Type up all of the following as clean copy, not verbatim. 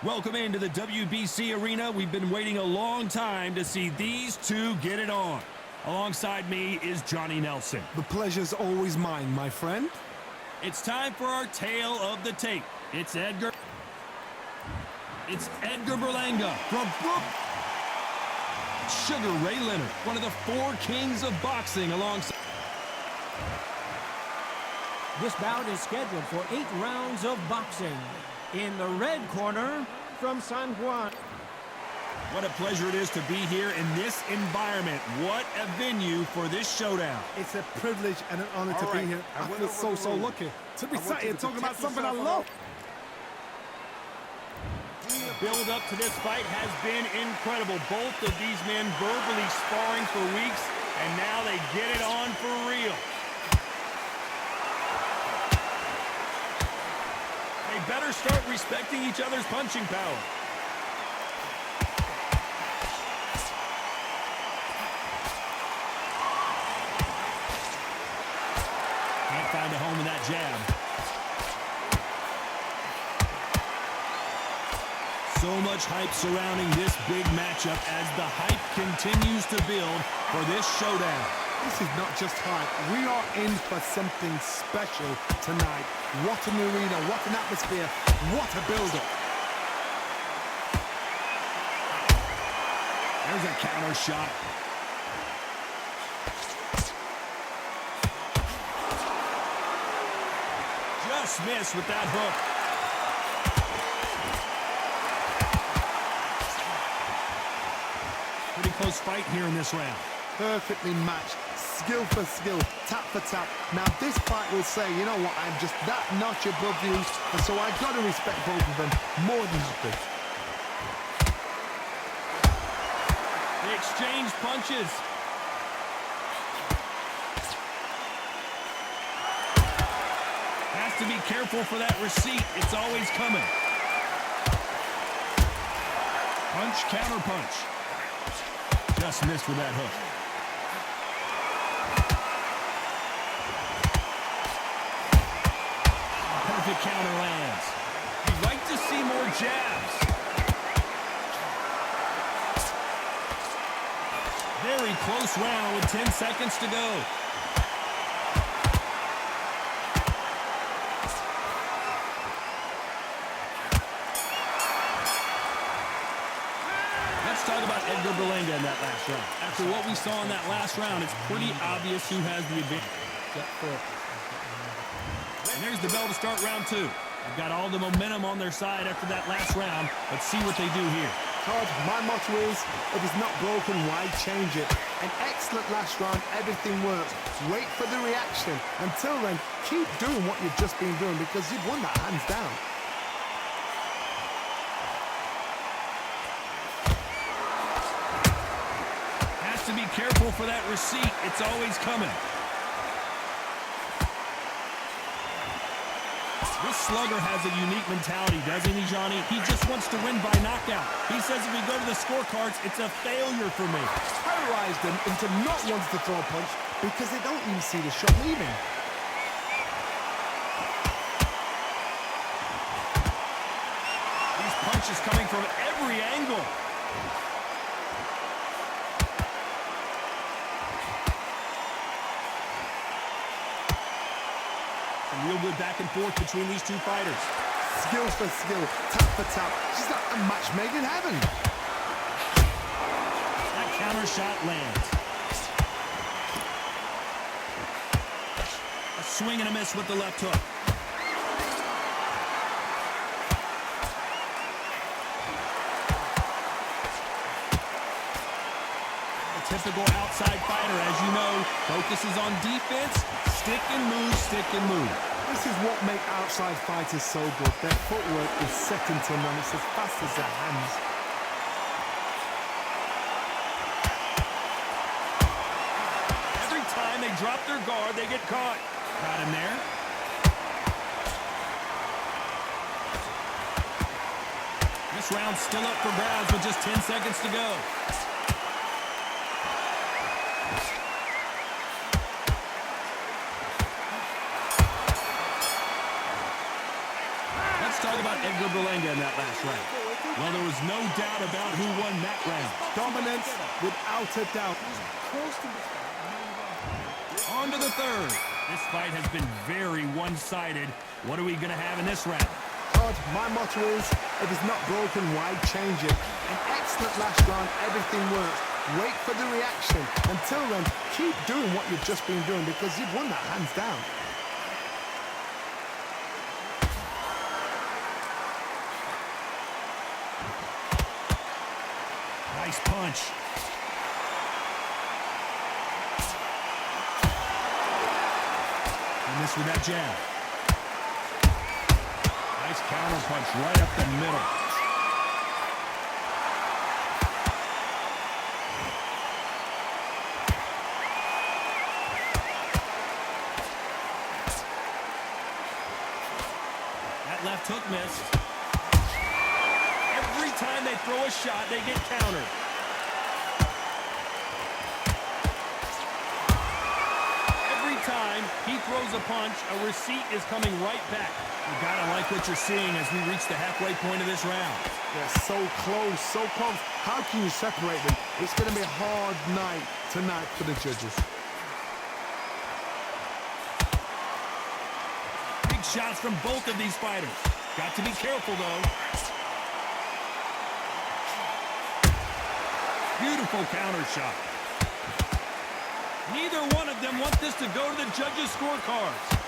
Welcome into the WBC arena. We've been waiting a long time to see these two get it on. Alongside me is Johnny Nelson. The pleasure's always mine, my friend. It's time for our tale of the tape. It's Edgar Berlanga from Brook. Sugar Ray Leonard, one of the four kings of boxing alongside. This bout is scheduled for 8 rounds of boxing. In the red corner, from San Juan. What a pleasure it is to be here in this environment. What a venue for this showdown. It's a privilege and an honor to be here. I feel so lucky to be sat here talking about something I love. The build up to this fight has been incredible. Both of these men verbally sparring for weeks, and now they get it on for real. They better start respecting each other's punching power. Can't find a home in that jab. So much hype surrounding this big matchup as the hype continues to build for this showdown. This is not just hype. We are in for something special tonight. What an arena, what an atmosphere, what a build-up. There's a counter shot. Just missed with that hook. Pretty close fight here in this round. Perfectly matched, skill for skill, tap for tap. Now this fight will say, you know what, I'm just that notch above you, and so I've got to respect both of them more than happy. They exchange punches. Has to be careful for that receipt. It's always coming. Punch, counter punch. Just missed with that hook. Perfect counter lands. You'd like to see more jabs. Very close round with 10 seconds to go. Let's talk about Edgar Berlanga in that last round. After what we saw in that last round, it's pretty obvious who has the advantage. And there's the bell to start round 2. They've got all the momentum on their side after that last round. Let's see what they do here. Todd, my motto is, if it's not broken, why change it? An excellent last round, everything works. Wait for the reaction. Until then, keep doing what you've just been doing because you've won that hands down. Has to be careful for that receipt. It's always coming. This slugger has a unique mentality, doesn't he, Johnny? He just wants to win by knockout. He says if we go to the scorecards, it's a failure for me. Terrorized them into not wanting to throw a punch because they don't even see the shot leaving. These punches coming from every angle. Real good back and forth between these two fighters. Skill for skill, tap for tap. She's like a match made in heaven. That counter shot lands. A swing and a miss with the left hook. A typical outside fighter, as you know, focuses on defense, stick and move, stick and move. This is what makes outside fighters so good. Their footwork is second to none. It's as fast as their hands. Every time they drop their guard, they get caught. Got him there. This round's still up for grabs with just 10 seconds to go. Let's talk about Edgar Berlanga in that last round. Well, there was no doubt about who won that round. Dominance without a doubt. On to the third. This fight has been very one-sided. What are we going to have in this round? Todd, my motto is, if it's not broken, why change it? An excellent last round, everything works. Wait for the reaction. Until then, keep doing what you've just been doing because you've won that hands down. Nice punch. And this with that jab. Nice counter punch right up the middle. That left hook missed. Every time they throw a shot, they get countered. Every time he throws a punch, a receipt is coming right back. You gotta like what you're seeing as we reach the halfway point of this round. They're so close, so close. How can you separate them? It's going to be a hard night tonight for the judges. Big shots from both of these fighters. Got to be careful, though. Beautiful counter shot. Neither one of them want this to go to the judges' scorecards.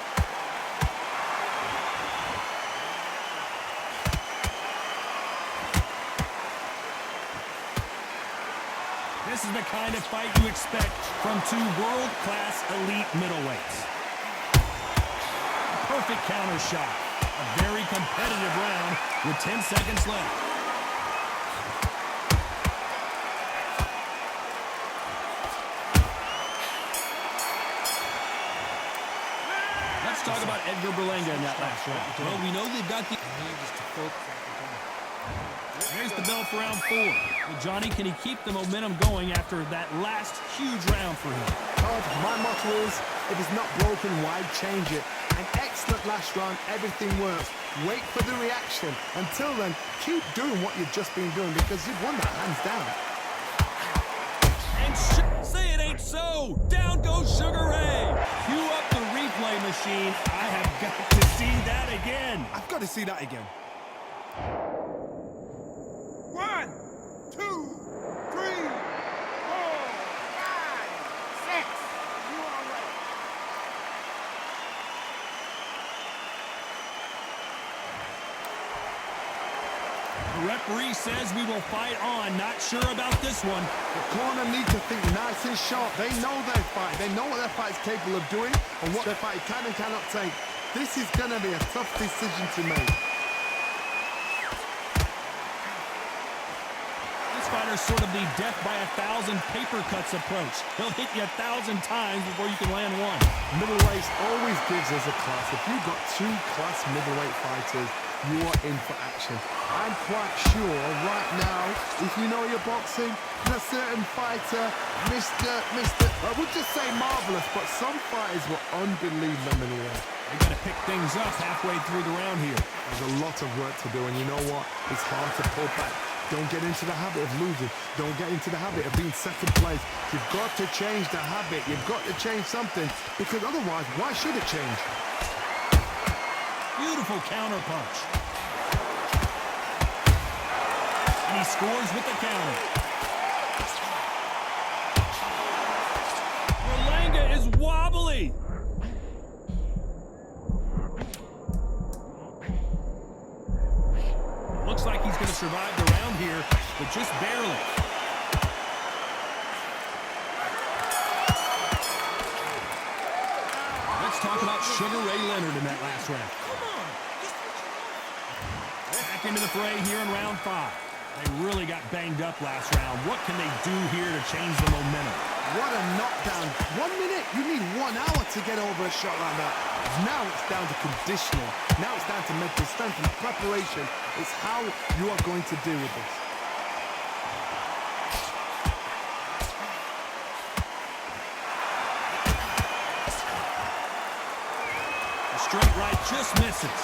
This is the kind of fight you expect from two world-class elite middleweights. A perfect counter shot. A very competitive round with 10 seconds left. Let's talk about Edgar Berlanga in that last round. Well, we know they've got the... There's the bell for round 4. Well, Johnny, can he keep the momentum going after that last huge round for him? Todd, my motto is, if it's not broken, why change it? An excellent last round, everything works. Wait for the reaction. Until then, keep doing what you've just been doing because you've won that hands down. And say it ain't so! Down goes Sugar Ray! Cue up the replay machine. I have got to see that again. I've got to see that again. 1, 2, 3, 4, 5, 6. You are ready. The referee says we will fight on. Not sure about this one. The corner need to think nice and sharp. They know their fight. They know what their fight is capable of doing and what their fight can and cannot take. This is going to be a tough decision to make. Fighter's sort of the death by 1,000 paper cuts approach. He'll hit you 1,000 times before you can land one. Middleweight always gives us a class. If you've got two class middleweight fighters, you are in for action. I'm quite sure right now, if you know your boxing, a certain fighter, I would just say marvelous, but some fighters were unbelievable middleweight. They got to pick things up halfway through the round here. There's a lot of work to do, and you know what? It's hard to pull back. Don't get into the habit of losing. Don't get into the habit of being second place. You've got to change the habit. You've got to change something, because otherwise, why should it change? Beautiful counter punch. And he scores with the counter. Berlanga is wobbly. Looks like he's going to survive the round here, but just barely. Let's talk about Sugar Ray Leonard in that last round. Back into the fray here in round 5. They really got banged up last round. What can they do here to change the momentum? What a knockdown. 1 minute, you need 1 hour to get over a shot like that. Now it's down to conditioning. Now it's down to mental strength and preparation. It's how you are going to deal with this. A straight right just misses.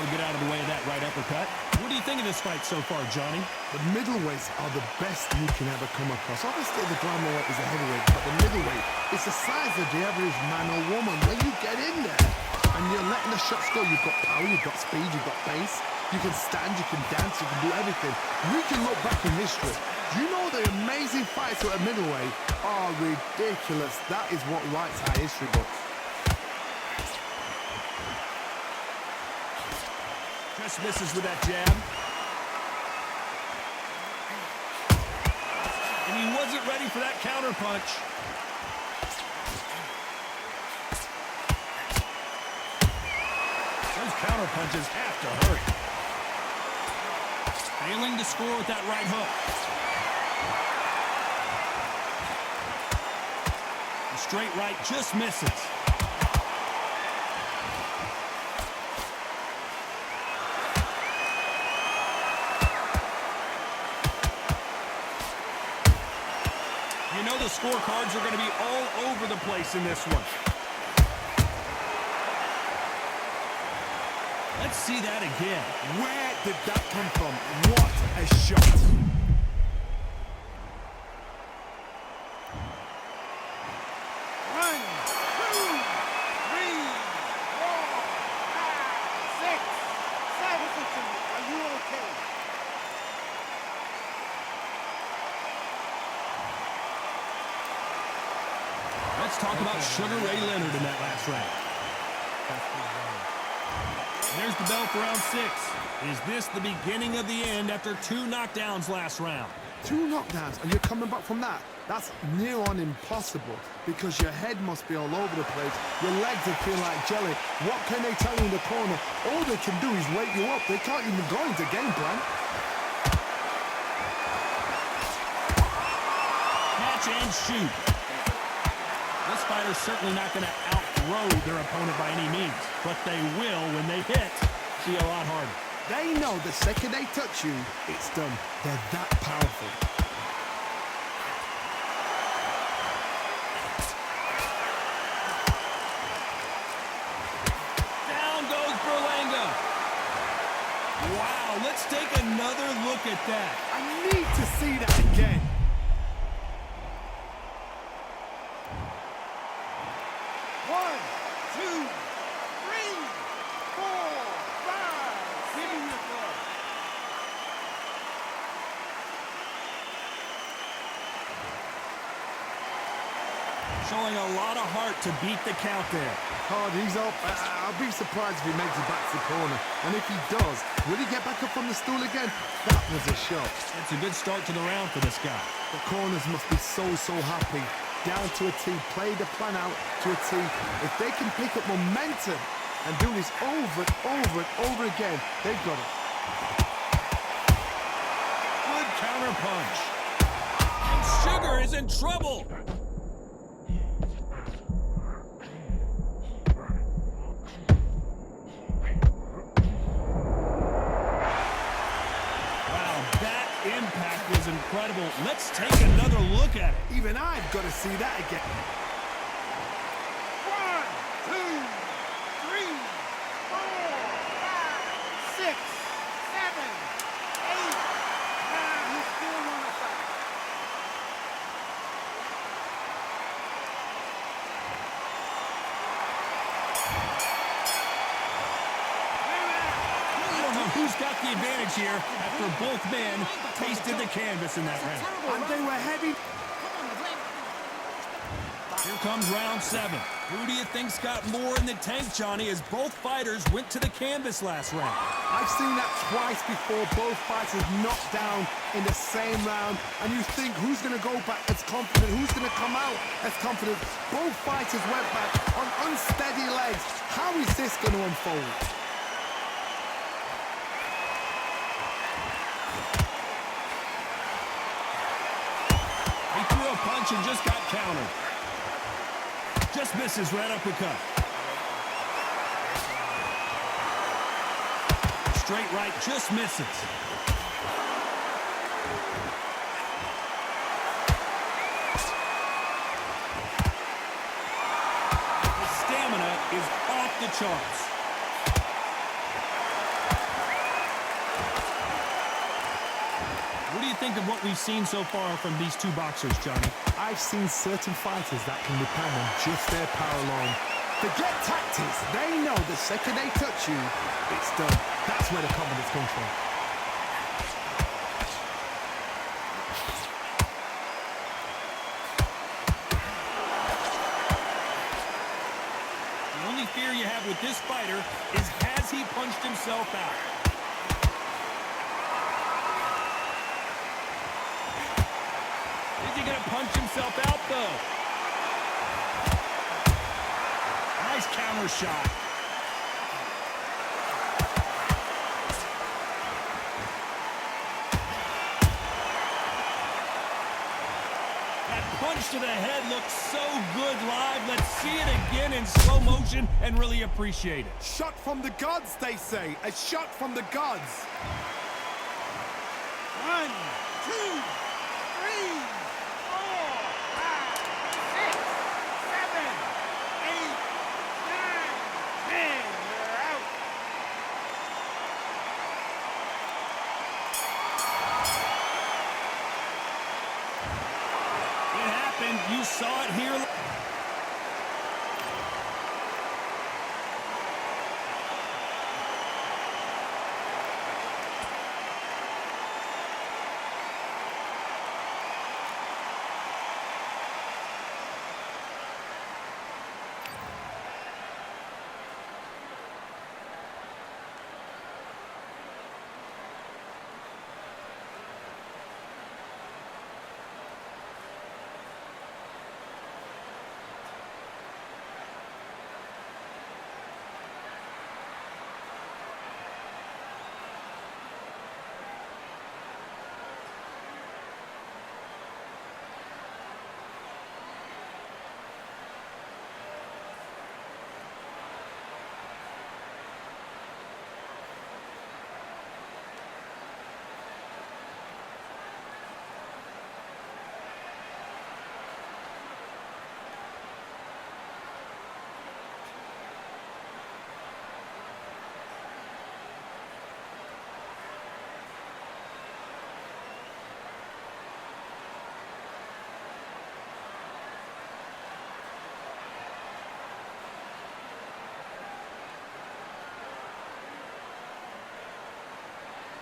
to get out of the way of that right uppercut. What do you think of this fight so far, Johnny? The middleweights are the best you can ever come across. Obviously, the glamour is a heavyweight, but the middleweight is the size of the average man or woman. When you get in there and you're letting the shots go, you've got power, you've got speed, you've got pace. You can stand, you can dance, you can do everything. We can look back in history. You know the amazing fights at a middleweight are ridiculous. That is what writes our history books. Just misses with that jab. And he wasn't ready for that counter punch. Those counter punches have to hurt. Failing to score with that right hook. The straight right just misses. You know the scorecards are going to be all over the place in this one. Let's see that again. Where did that come from? What a shot. One, two, three, four, five, six, seven. Listen to me. Are you okay? Let's talk about Sugar Ray Leonard in that last round. There's the bell for round 6. Is this the beginning of the end after 2 knockdowns last round? 2 knockdowns and you're coming back from that? That's near on impossible because your head must be all over the place. Your legs will feel like jelly. What can they tell you in the corner? All they can do is wake you up. They can't even go into game plan. Catch and shoot. This fighter's certainly not going to outthrow their opponent by any means, but they will, when they hit, be a lot harder. They know the second they touch you, it's done. They're that powerful. Down goes Berlanga. Wow, let's take another look at that. I need to see that again. One, two, three, four, five. Give me your glove. Showing a lot of heart to beat the count there. Hard, he's up. I'll be surprised if he makes it back to the corner. And if he does, will he get back up from the stool again? That was a shot. It's a good start to the round for this guy. The corners must be so happy. Down to a T, play the plan out to a T. If they can pick up momentum and do this over and over again, they've got it. Good counter punch. And Sugar is in trouble. Impact was incredible. Let's take another look at it. Even I've got to see that again. 1, 2, 3, 4, 5, 6, 7, 8, 9. You still want to fight? I don't know who's got the advantage here after both men tasted the canvas in that round. And they were heavy. Here comes round 7. Who do you think's got more in the tank, Johnny, as both fighters went to the canvas last round? I've seen that twice before. Both fighters knocked down in the same round. And you think, who's going to go back as confident? Who's going to come out as confident? Both fighters went back on unsteady legs. How is this going to unfold? He threw a punch and just got countered. Just misses right uppercut. Straight right just misses. His stamina is off the charts. What do you think of what we've seen so far from these two boxers, Johnny? I've seen certain fighters that can depend on just their power alone. Forget tactics. They know the second they touch you, it's done. That's where the confidence comes from. The only fear you have with this fighter is has he punched himself out? Is he going to punch himself out, though? Nice counter shot. That punch to the head looks so good live. Let's see it again in slow motion and really appreciate it. Shot from the gods, they say. A shot from the gods. 1, 2, 3, 4, 5, 6, 7, 8, 9, 10. You're out. It happened. You saw it here.